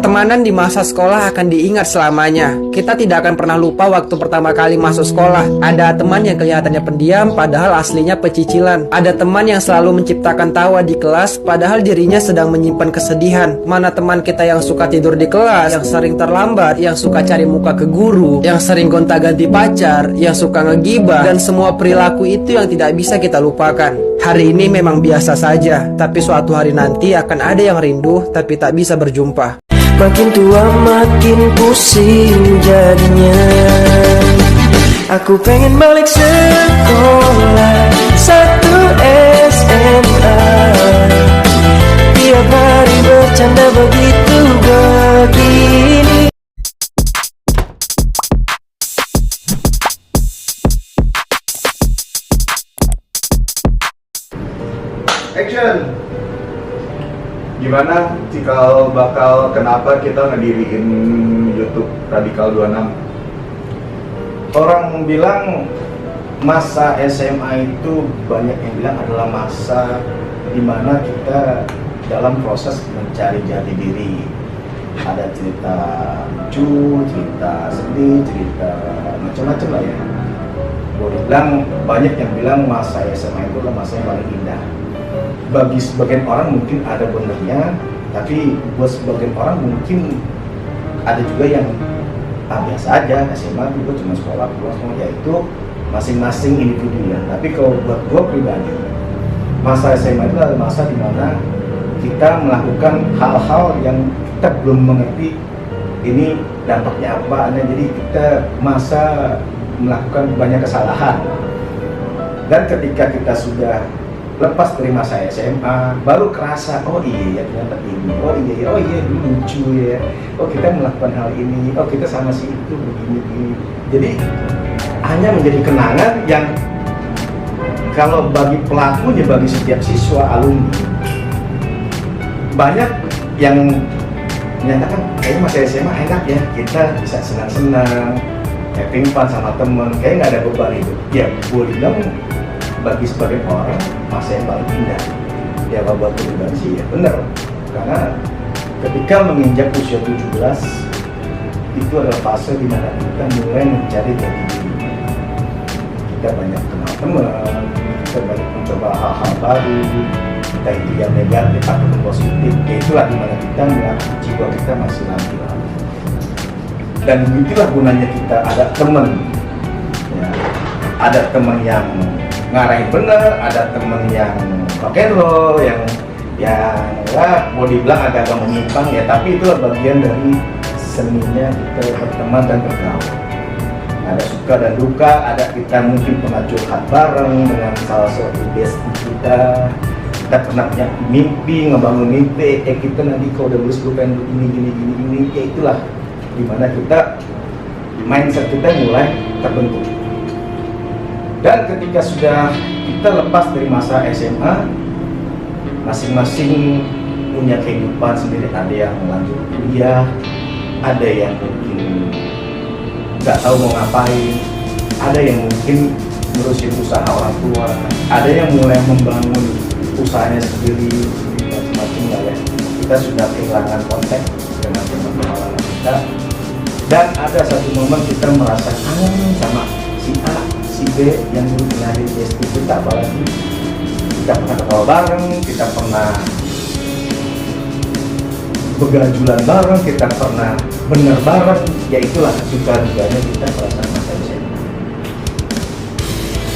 Pertemanan di masa sekolah akan diingat selamanya. Kita tidak akan pernah lupa waktu pertama kali masuk sekolah. Ada teman yang kelihatannya pendiam, padahal aslinya pecicilan. Ada teman yang selalu menciptakan tawa di kelas, padahal dirinya sedang menyimpan kesedihan. Mana teman kita yang suka tidur di kelas, yang sering terlambat, yang suka cari muka ke guru, yang sering gonta-ganti pacar, yang suka ngegibah, dan semua perilaku itu yang tidak bisa kita lupakan. Hari ini memang biasa saja, tapi suatu hari nanti akan ada yang rindu tapi tak bisa berjumpa. Makin tua makin pusing jadinya. Aku pengen balik sekolah 1 SMA. Tiap hari bercanda begitu begini. Action. Gimana cikal bakal kenapa kita ngediriin YouTube Radikal 26? Orang bilang masa SMA itu banyak yang bilang adalah masa dimana kita dalam proses mencari jati diri. Ada cerita lucu, cerita sedih, cerita macam-macam lah ya. Boleh bilang banyak yang bilang masa SMA itu adalah masa yang paling indah. Bagi sebagian orang mungkin ada benernya, tapi buat sebagian orang mungkin ada juga yang biasa aja. SMA juga cuma sekolah, pulang semua, yaitu masing-masing individu ya. Tapi kalau buat gue pribadi, masa SMA itu adalah masa dimana kita melakukan hal-hal yang kita belum mengerti ini dampaknya apa. Jadi kita masa melakukan banyak kesalahan, dan ketika kita sudah lepas dari masa SMA, baru kerasa, oh iya ya ternyata ini, oh iya dulu lucu ya, oh kita melakukan hal ini, oh kita sama si itu begini. Jadi hanya menjadi kenangan yang kalau bagi pelakunya, bagi setiap siswa alumni, banyak yang menyatakan kayaknya masa SMA enak ya, kita bisa senang-senang, having fun sama temen, kayaknya nggak ada beban itu. Ya boleh bilang bagi sebagian orang masa yang paling indah. Ya kalau buat pribadi sih ya benar, karena ketika menginjak usia 17 itu adalah fase di mana kita mulai mencari jati diri. Kita banyak kenal teman, kita banyak mencoba hal-hal baru, kita itu yang negatif ataupun positif. Ya itulah di mana kita melihat jiwa kita masih labil. Dan itulah gunanya kita ada teman. Ya, ada teman yang ngarahin bener, ada temen yang rock and roll, yang lah mau dibilang agak-agak menyimpang ya, tapi itu bagian dari seninya kita berteman dan bergaul. Ada suka dan duka, ada kita mungkin pernah curhat bareng dengan salah satu bestie kita pernah punya mimpi, ngebangun mimpi, kita nanti kalau udah lulus gue pengen gini, ya itulah dimana kita, mindset kita mulai terbentuk. Dan ketika sudah kita lepas dari masa SMA, masing-masing punya kehidupan sendiri. Ada yang lanjut kuliah, ada yang mungkin nggak tahu mau ngapain, ada yang mungkin ngurusin usaha orang tua, ada yang mulai membangun usahanya sendiri, macam-macam lah ya. Kita sudah kehilangan kontak dengan teman-teman kita, dan ada satu momen kita merasa kangen sama si A, si B yang dulu pernah di SD kita, apalagi kita pernah ketawa bareng, kita pernah begajulan bareng, kita pernah bener bareng, ya itulah suka duganya kita merasakan masa SMA.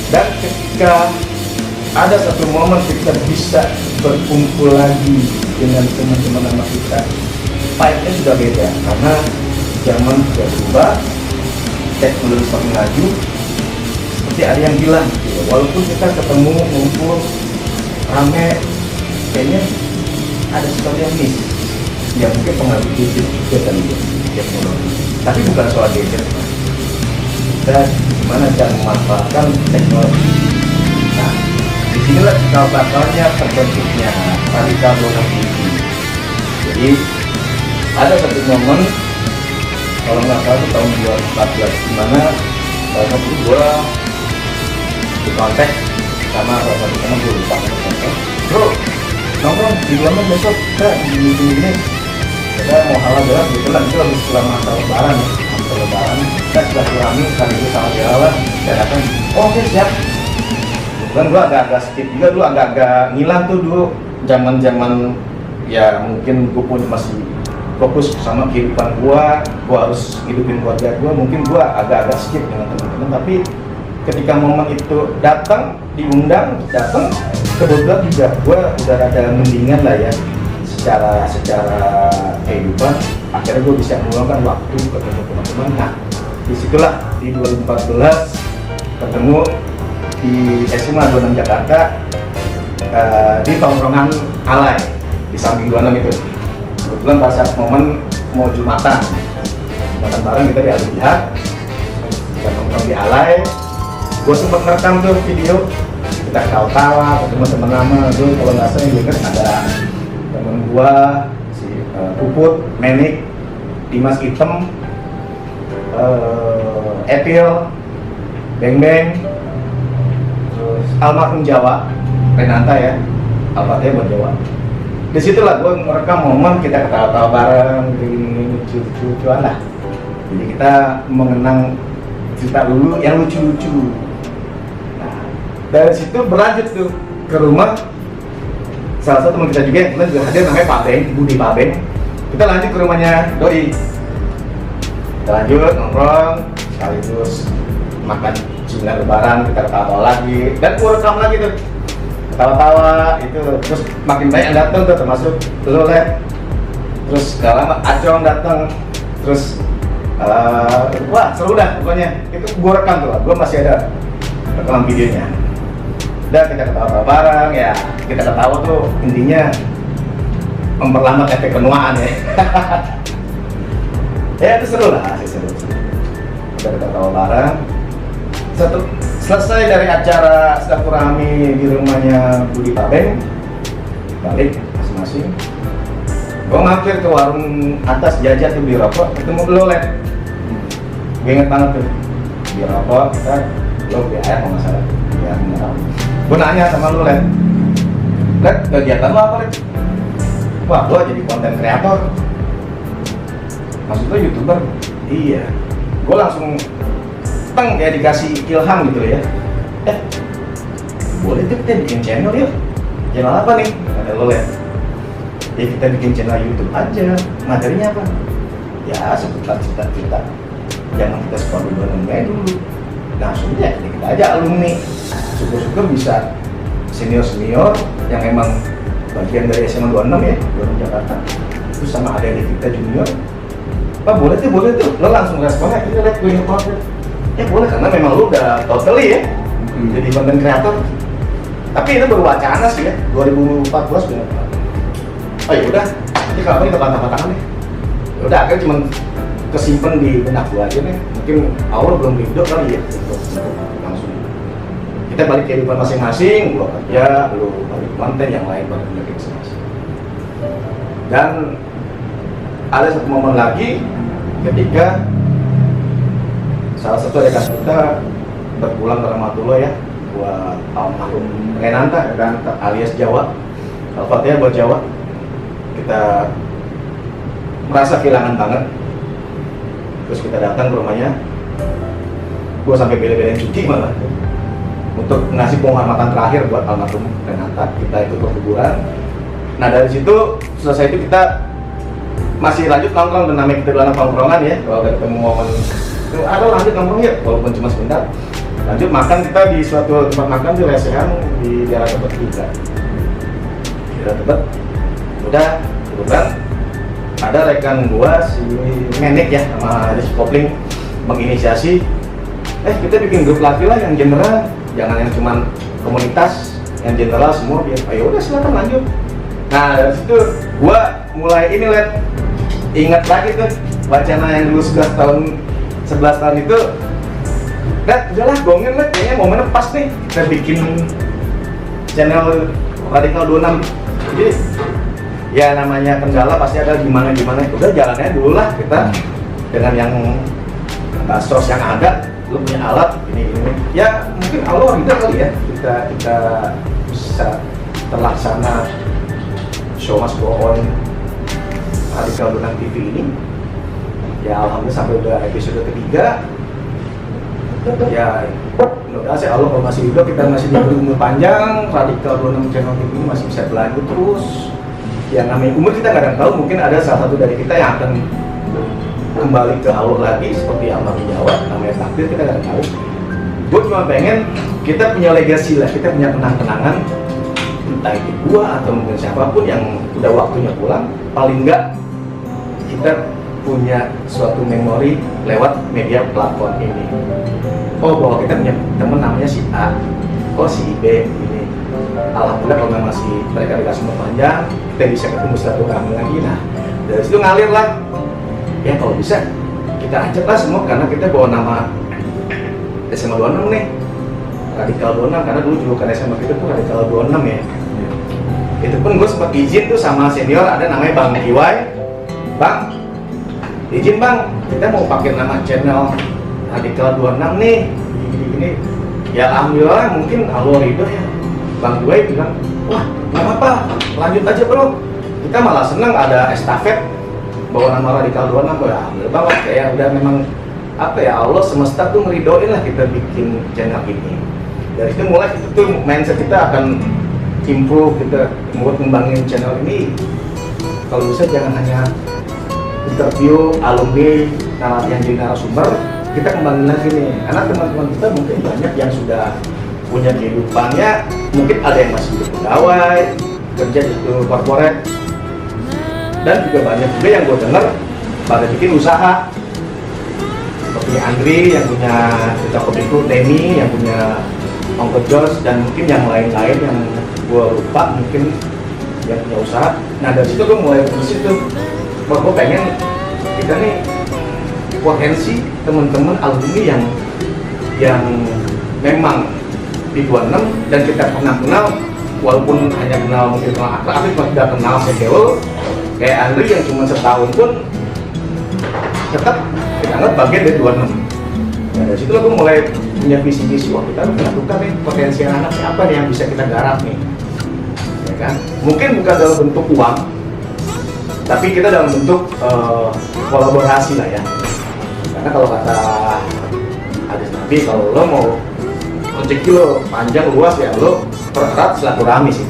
Dan ketika ada satu momen kita bisa berkumpul lagi dengan teman-teman lama kita, vibe-nya sudah beda karena zaman sudah berubah, teknologi semakin maju. Seperti ada yang bilang gitu ya, walaupun kita ketemu, ngumpul, rame, kayaknya ada sesuatu yang miss. Ya mungkin pengaruh gadget juga kali ya, teknologi. Tapi bukan soal gadget, dan gimana cara memanfaatkan teknologi. Nah, disinilah cikal bakalnya terbentuknya Radikal 26 ini. Jadi ada satu momen, kalau nggak salah itu tahun 2014, dimana salah satu gue di kontak sama salah satu teman, gue lupa kontak, bro nongkrong di London besok kita gini. kita mau halal jalan kebetulan itu habis pulang masa lebaran ya, masa lebaran kita silaturahmi sekaligus sama dia lah, dia datang, oh, oke siap. Kebetulan gue agak-agak skip juga dulu, agak-agak ngilang tuh dulu zaman ya mungkin gue pun masih fokus sama kehidupan gue harus hidupin keluarga gue, mungkin gue agak-agak skip dengan teman-teman. Tapi ketika momen itu datang, diundang, datang, kebetulan juga gue udah ada mendingan lah ya secara kehidupan. Akhirnya gue bisa meluangkan waktu ketemu teman-teman. Nah, disitulah di 2014 ketemu di SMA 26 Jakarta, di tongkrongan Alay di samping 26 itu. Kebetulan pas saat momen mau Jumatan bareng kita di Al-Jihad, kita nongkrong di Alay. Gue sempat merekam tuh video, kita ketawa-tawa, ketemu teman lama. Tuh kalau nggak salah yang inget ada temen gue si Puput, Menik, Dimas Item, Epil, Beng Beng, terus almarhum Jawa, Renata ya, Al-Fatihah buat Jawa. Disitulah gue merekam momen kita ketawa-tawa bareng, lucu-lucuan lah. Jadi kita mengenang cerita dulu yang lucu-lucu. Nah, dari situ berlanjut tuh ke rumah salah satu teman kita juga, kita juga hadir, namanya Pak Beng, Budi Pak Beng. Kita lanjut ke rumahnya Doi. Kita lanjut nongkrong, sekaligus makan cemilan lebaran, kita ketawa-tawa lagi, dan gue rekam lagi tuh ketawa-tawa itu. Terus makin banyak yang datang tuh, termasuk lo Lep, terus gak lama Acong datang, terus wah seru dah pokoknya. Itu gue rekam tuh, gue masih ada rekaman videonya. Dan kita ketawa-tawa bareng ya, kita ketawa tuh intinya memperlambat efek penuaan ya. Ya itu seru lah, seru. Kita ketawa bareng. Selesai dari acara silaturahmi di rumahnya Budi Pak Beng, balik masing-masing. Gue mampir ke warung atas jajan tuh beli rokok, ketemu lo Lep. Gue inget banget tuh, beli rokok, kita lo beli air kalau nggak salah, biar mineral. Gue nanya sama lo Lep, kegiatan lo apa Lep? Wah, gue jadi konten kreator. Maksud lo YouTuber? Iya. Gue langsung kayak dikasih ilham gitu ya. Boleh tuh kita bikin channel yuk. Channel apa nih? Ada lo ya. Ya kita bikin channel YouTube aja. Materinya apa? Ya seputar cerita-cerita. Jangan kita suka dulu dulu. Langsung aja kita aja alumni. Syukur-syukur bisa senior-senior yang emang bagian dari SMA 26 ya, 26 Jakarta. Terus sama ada kita junior. Pak boleh tuh. Lo langsung responnya, kita lihat gue yang ya boleh, karena memang lu udah totally ya jadi konten kreator. Tapi itu baru wacana sih ya, 2014 bener. Oh ya udah, nanti kapan kita bantah-bantahan nih. Ya udah, akhirnya cuma kesimpan di benak gua aja nih. Mungkin awal belum rindu kali ya untuk langsung kita balik kehidupan masing-masing. Gua kerja, lu balik konten, yang lain balik masing-masing. Dan ada satu momen lagi ketika salah satu rekan kita berpulang ke Rahmatullah ya, buat almarhum Renata alias Jawa, Al-Fatihah buat Jawa. Kita merasa kehilangan banget. Terus kita datang ke rumahnya, gue sampai bela-belain cuti malah untuk ngasih penghormatan terakhir buat almarhum Renata. Kita ikut berkuburan. Nah dari situ selesai itu kita masih lanjut nongkrong, dan namanya kita dulu anak nongkrongan ya. Kalau ada ketemu momen itu ada lanjut nongkrong ya, walaupun cuma sebentar. Lanjut makan kita di suatu tempat makan di lesehan di daerah Tebet juga. Di daerah Tebet. Udah, kebetulan ada rekan gua si Menik ya sama Rizky Kopling menginisiasi, kita bikin grup laki lah yang general, jangan yang cuman komunitas, yang general semua dia. Ayo udah silakan lanjut. Nah dari situ gua mulai ini ingat lagi tuh wacana yang dulu 11 tahun itu. Udahlah gongin kayaknya momennya pas nih kita bikin channel Radikal 26. Jadi ya namanya kendala pasti ada gimana, udah jalannya dulu lah kita dengan yang sos yang ada. Lu punya alat ini ya mungkin Allah gitu kali ya, kita bisa terlaksana show must go on, Radikal Bonang TV ini. Ya alhamdulillah sampai udah episode ketiga. Ya mudah-mudahan saya Allah kalau masih hidup, kita masih diberi umur panjang, Radikal Bonang channel TV ini masih bisa berlanjut terus. Ya namanya umur kita nggak ada yang tahu, mungkin ada salah satu dari kita yang akan kembali ke Allah lagi seperti yang Almarhum Jawa, namanya takdir, kita nggak tahu. Gue cuma pengen kita punya legasi lah, kita punya kenang-kenangan, entah itu gua atau mungkin siapapun yang udah waktunya pulang, paling nggak kita punya suatu memori lewat media platform ini. Oh bahwa kita punya temen namanya si A, oh si B ini. Alhamdulillah kalau masih mereka dikasih umur panjang, kita bisa ketemu silaturahmi lagi. Nah dari situ ngalir lah. Ya kalau bisa kita ajak lah semua, karena kita bawa nama SMA 26 nih, Radikal 26, karena dulu julukan SMA kita tuh Radikal 26 ya. Itu pun gue sempat izin tuh sama senior, ada namanya Bang Iwai. Bang, izin bang, kita mau pakai nama channel Radikal 26 nih, gini-gini. Ya alhamdulillah mungkin Allah ridho ya. Bang Iwai bilang, wah gak apa-apa, lanjut aja bro. Kita malah seneng ada estafet bawa nama Radikal 26, ya alhamdulillah banget. Kayak udah memang apa ya, Allah semesta tuh ngeridoin lah kita bikin channel ini. Dari itu mulai itu tuh mindset kita akan improve, kita buat ngembangin channel ini. Kalau bisa jangan hanya interview alumni yang jadi narasumber, kita kembangin lagi nih, karena teman-teman kita mungkin banyak yang sudah punya kehidupannya, mungkin ada yang masih jadi pegawai, kerja di corporate, dan juga banyak juga yang gue dengar pada bikin usaha seperti Andri yang punya Toko Biku, Temi yang punya Ongko Jos, dan mungkin yang lain-lain yang gue lupa mungkin yang punya usaha. Nah dari situ gue mulai dari situ, gue pengen kita nih potensi teman-teman alumni yang memang di 26 dan kita pernah kenal, walaupun hanya kenal mungkin kenal akrab, tapi tidak kenal sekewo. Kayak Andri yang cuma setahun pun tetap kita anggap bagian dari 26. Nah dari situ gue mulai punya visi-visi, wah kita menentukan nih potensi anak apa nih yang bisa kita garap nih, ya kan? Mungkin bukan dalam bentuk uang, tapi kita dalam bentuk kolaborasi lah ya. Karena kalau kata hadis Nabi, kalau lo mau rezeki lo panjang luas ya lo pererat silaturahmi sih.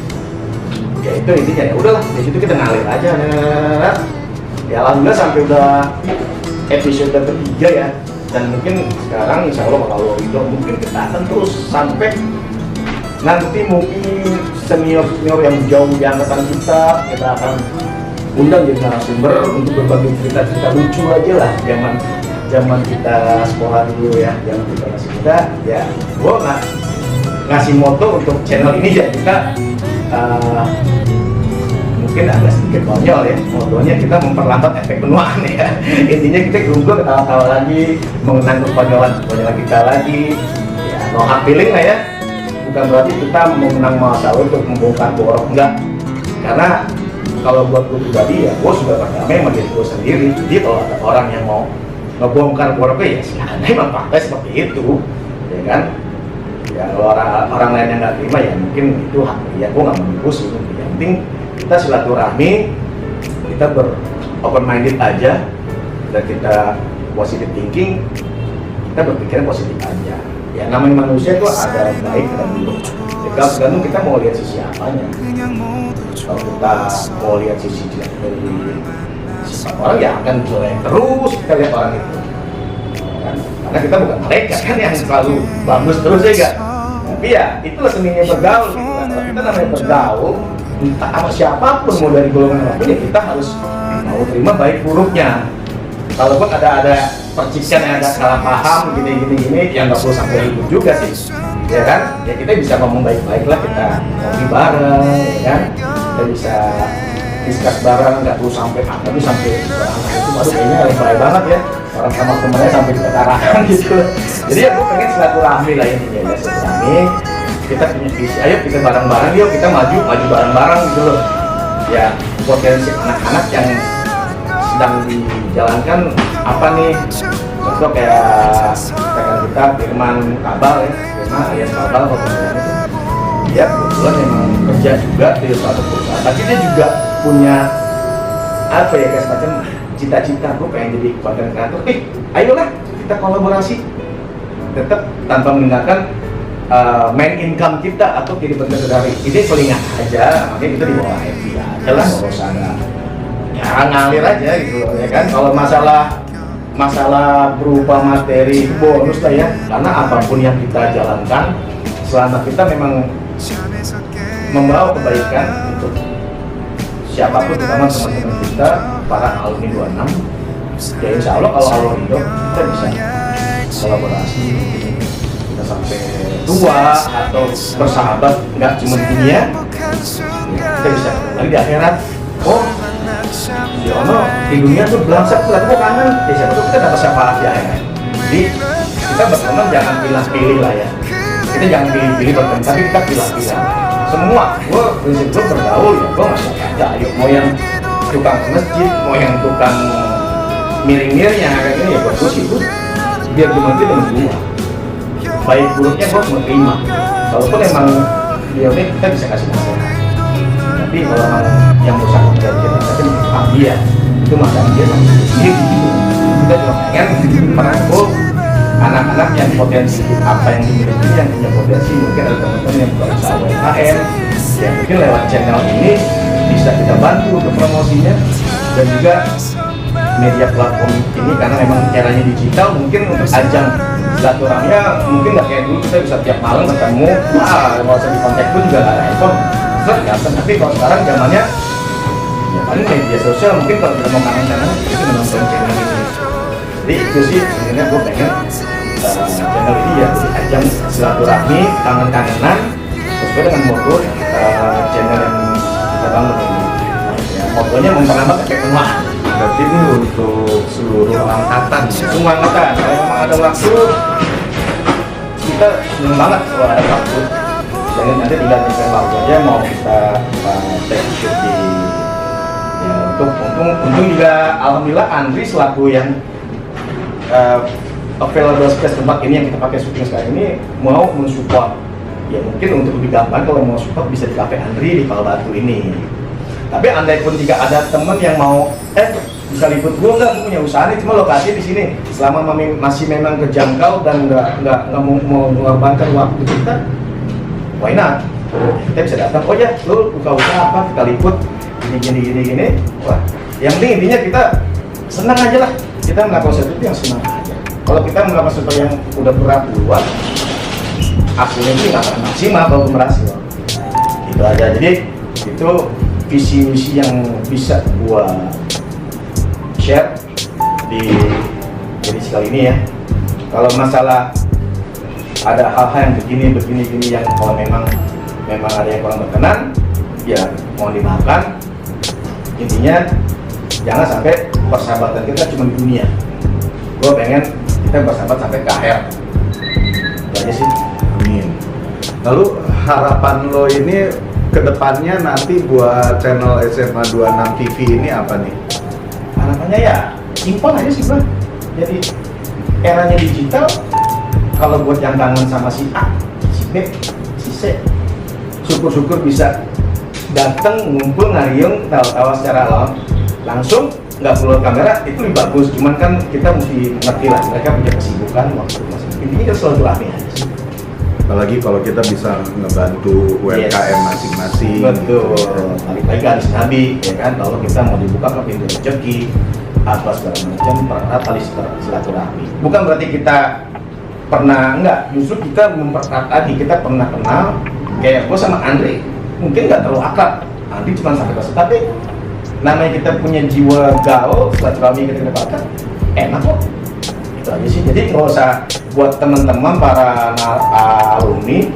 Ya itu intinya, ya udahlah di situ kita ngalir aja. Ya alhamdulillah sampai udah episode ketiga ya, dan mungkin sekarang insya Allah kalau itu mungkin kita akan terus sampai nanti mungkin senior yang jauh di angkatan kita akan undang jadi narasumber untuk berbagi cerita-cerita lucu aja lah, zaman kita sekolah dulu ya, zaman kita masih muda ya. Gua ngasih moto untuk channel ini ya, kita mungkin agak sedikit konyol ya, motonya kita memperlambat efek penuaan ya. Intinya kita gerumbuh ketawa-tawa lagi, mengenang kekonyolan kita lagi ya, no hard feeling lah ya. Bukan berarti kita mengenang masa lalu untuk membongkar borok, enggak. Karena kalau buat gue pribadi ya, gue sudah berdamai sama diri gue sendiri. Jadi kalau ada orang yang mau ngebongkar boroknya ya silahkan, emang pakai seperti itu, ya kan? Ya kalau orang lain yang nggak terima ya mungkin itu hak dia, gue nggak mau pusing. Yang penting kita silaturahmi, kita open minded aja, dan kita positive thinking, kita berpikiran positif aja. Ya namanya manusia itu ada baik dan buruk. Jadi tergantung kita mau lihat sisi apanya. Kalau kita mau lihat sisi jelek dari sifat orang ya akan jelek terus kita lihat orang itu. Kan? Karena kita bukan malaikat kan yang selalu bagus terus ya enggak. Tapi ya itulah seninya bergaul. Kalau kita namanya bergaul, entah sama siapapun mau dari golongan apapun ya kita harus mau terima baik buruknya. Kalaupun ada percikan yang ada salah paham gini yang nggak perlu sampai ribut juga sih, ya kan? Ya kita bisa ngomong baik-baik lah, kita ngopi bareng, ya kan? Kita bisa discuss bareng, nggak perlu sampai itu sampai itu aduh kayaknya lebay banget ya, orang sama temennya sampai ketarakan gitu. Jadi ya gue pengen silaturahmi lah intinya ya, silaturahmi. Kita punya visi, ayo kita bareng-bareng, yuk kita maju bareng-bareng gitu loh. Ya potensi anak-anak yang sedang dijalankan apa nih, contoh kayak rekan kita Firman Kabal ya, Firman alias Kabal kalau itu dia kebetulan memang kerja juga di suatu perusahaan, tapi dia juga punya apa ya, kayak semacam cita-cita gue pengen jadi konten kreator. Ayolah kita kolaborasi, tetap tanpa meninggalkan main income kita atau kehidupan sehari-hari. Ini selingan aja, makanya kita di bawah happy aja lah, nggak usah ya ngalir aja gitu loh, ya kan. Kalau masalah berupa materi itu bonus lah ya, karena apapun yang kita jalankan selama kita memang membawa kebaikan untuk siapapun, terutama teman-teman kita para alumni 26, ya insya Allah kalau Allah ridho kita bisa kolaborasi, kita sampai tua atau bersahabat nggak cuma di dunia, kita bisa lagi di akhirat. Oh, si Ono di dunia tuh belangsak, tapi kok kangen, ya siapa tuh kita dapat syafaat di akhirat. Jadi kita berteman jangan pilih-pilih lah ya, kita jangan pilih-pilih berteman, tapi kita pilih-pilih semua. Prinsip gue bergaul ya, gue nggak suka aja. Ayo, mau yang tukang ke masjid, mau yang tukang miring-miring yang kayak gini ya bagus itu, biar gue nanti temen gue. Baik buruknya gue menerima. Walaupun emang dia ini kita bisa kasih nasihat. Tapi kalau yang rusak dari kita dia itu masalah dia sama dia gitu. Kita juga pengen merangkul anak-anak yang potensi apa yang dimiliki, yang punya potensi. Mungkin ada teman-teman yang buka usaha UMKM, ya mungkin lewat channel ini bisa kita bantu untuk promosinya. Dan juga media platform ini karena memang eranya digital, mungkin untuk ajang silaturahminya mungkin nggak kayak dulu kita bisa tiap malam ketemu, nggak usah di kontak pun juga nggak repot, tapi kalau sekarang zamannya ya paling media sosial, mungkin kalau kita mau kangen-kangen itu menonton channel ini. Jadi itu sih sebenarnya gue pengen channel ini ya jadi ajang silaturahmi, kangen-kangenan sesuai dengan moto channel yang kita bangun ini. Ya, motonya memperambat kayak kenuaan. Berarti ini untuk seluruh angkatan, Semua angkatan. Kalau memang ada waktu, kita seneng banget kalau ada waktu. Jangan nanti tinggal nyimpen waktu aja, mau kita take shoot di ya, untung juga alhamdulillah Andri selaku yang available space tempat ini yang kita pakai syuting sekarang ini mau mensupport. Ya mungkin untuk lebih gampang kalau mau support bisa di cafe Andri di Palbatu ini. Tapi andai pun jika ada temen yang mau bisa liput gue nggak, punya usaha nih, cuma lokasi di sini selama masih memang kejangkau dan nggak mau mengorbankan waktu kita, why not? Kita bisa datang, oh ya lu buka usaha apa, kita liput gini. Wah, yang penting intinya kita senang aja lah, kita melakukan sesuatu yang senang aja. Kalau kita melakukan sesuatu yang udah berat duluan, hasilnya itu nggak akan maksimal kalau berhasil. Itu aja. Jadi itu visi misi yang bisa gua share di edisi kali ini ya. Kalau masalah ada hal-hal yang begini yang kalau memang ada yang kurang berkenan, ya mohon dimaafkan. Intinya jangan sampai persahabatan kita cuma di dunia. Gue pengen kita bersahabat sampai ke akhir. Itu aja sih. amin. Lalu harapan lo ini kedepannya nanti buat channel SMA 26 TV ini apa nih? Harapannya ya simpel aja sih bang. Jadi eranya digital, kalau buat yang kangen sama si A, si B, si C, syukur-syukur bisa datang ngumpul ngariung tawa-tawa secara langsung, nggak perlu kamera, itu lebih bagus. Cuman kan kita mesti ngerti lah mereka punya kesibukan waktu masing-masing. Intinya kita selalu rame aja sih. Apalagi kalau kita bisa ngebantu UMKM masing-masing. Betul. Balik lagi hadis Nabi, ya kan, kalau kita mau dibuka ke pintu rezeki apa segala macam, pererat tali silaturahmi. Bukan berarti kita pernah enggak, justru kita mempererat lagi. Kita pernah kenal, kayak gue sama Andri mungkin nggak terlalu akrab, Andri cuma sampai kelas, tapi namanya kita punya jiwa gaul, silaturahmi kita dapatkan enak kok. Itu aja sih. Jadi nggak usah buat teman-teman para alumni,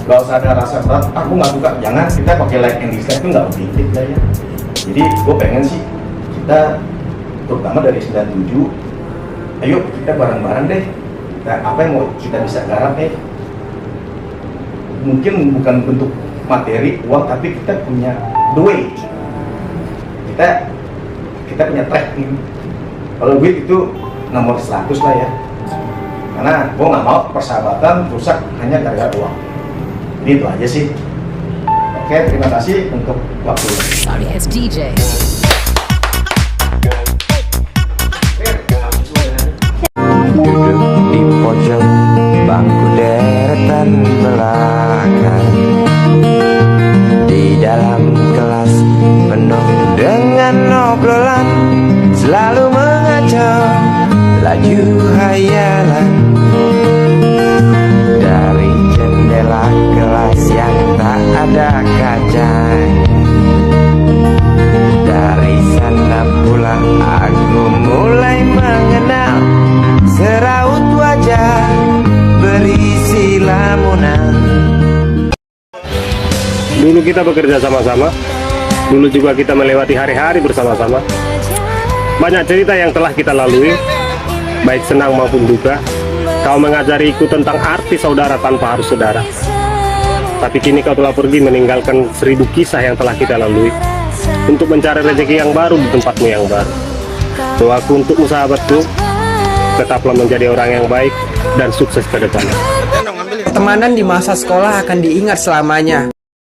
nggak usah ada rasa berat, aku nggak suka, jangan. Kita pakai like and dislike itu nggak objektif lah ya. Jadi gue pengen sih kita terutama dari 97, ayo kita bareng-bareng deh, kita apa yang mau kita bisa garap deh. Mungkin bukan bentuk materi uang, tapi kita punya the way, kita punya track nih. Kalau duit itu nomor 100 lah ya, karena gue nggak mau persahabatan rusak hanya gara-gara uang. Ini itu aja sih. Oke, terima kasih untuk waktunya. Sorry, it's DJ. kau laju hayalan dari jendela kelas yang tak ada kaca. Dari sana pula aku mulai mengenal seraut wajah berisi lamunan. Dulu kita bekerja sama-sama, dulu juga kita melewati hari-hari bersama-sama. Banyak cerita yang telah kita lalui, baik senang maupun duka. Kau mengajariku tentang arti saudara tanpa harus saudara. Tapi kini kau telah pergi meninggalkan 1000 kisah yang telah kita lalui untuk mencari rezeki yang baru di tempatmu yang baru. Doaku untukmu sahabatku, tetaplah menjadi orang yang baik dan sukses ke depannya. Pertemanan di masa sekolah akan diingat selamanya.